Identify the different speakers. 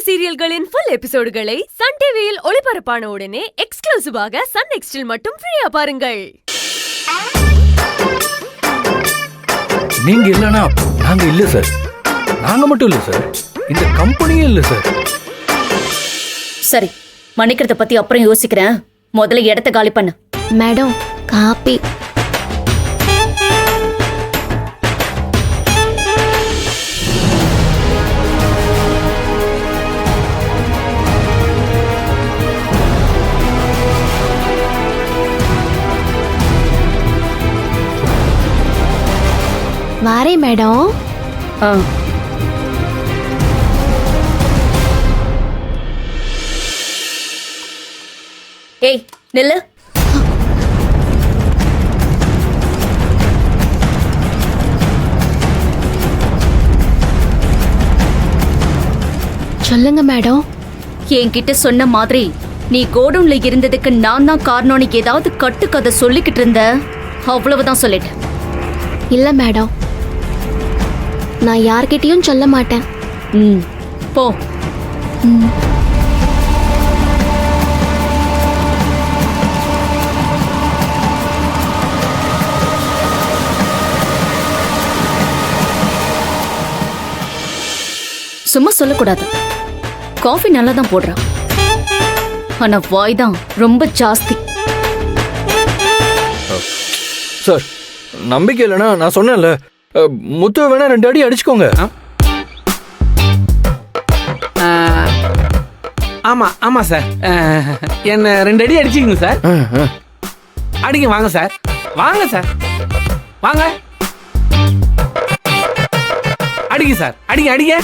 Speaker 1: சீரியல்களின் full எபிசோடுகளை Sun டிவியில் ஒளிபரப்பான உடனே எக்ஸ்க்ளூசிவாக சன் நெக்ஸ்டில் மட்டும் ஃப்ரீயா பாருங்கள்.
Speaker 2: நீங்க இல்லனா நாங்க இல்ல சார். நாங்க மட்டும் இல்ல சார், இந்த கம்பெனியே இல்ல சார்.
Speaker 3: சரி, மன்னிக்கிறத பத்தி அப்புறம் யோசிக்கிறேன். முதல்ல இடத்த காலி பண்ணு.
Speaker 4: Madam, coffee. வாரே மேடம்.
Speaker 3: ஏய் நில்லு.
Speaker 4: சொல்லுங்க மேடம்.
Speaker 3: என்கிட்ட சொன்ன மாதிரி நீ கோடவுன்ல இருந்ததுக்கு நான் தான் காரணம்னு ஏதாவது கட்டுக்கதை சொல்லிக்கிட்டு இருந்த, அவ்வளவுதான் சொல்லிட்டேன்.
Speaker 4: இல்ல மேடம், நான் யார்கிட்டயும் சொல்ல மாட்டேன்.
Speaker 3: போ. சும்மா சொல்லக்கூடாது. காஃபி நல்லா தான் போடுறான், ஆனா வாய் தான் ரொம்ப ஜாஸ்தி.
Speaker 2: சார், நம்பிக்கை இல்லைன்னா நான் சொன்னேன்ல, முத்து வேணா 2 அடி அடிச்சுக்கோங்க.
Speaker 5: ஆமா ஆமா சார், என்ன 2 அடி அடிச்சுக்கங்க சார். அடிங்க, வாங்க சார், வாங்க சார், வாங்க. அடிங்க சார், அடிங்க அடிங்க.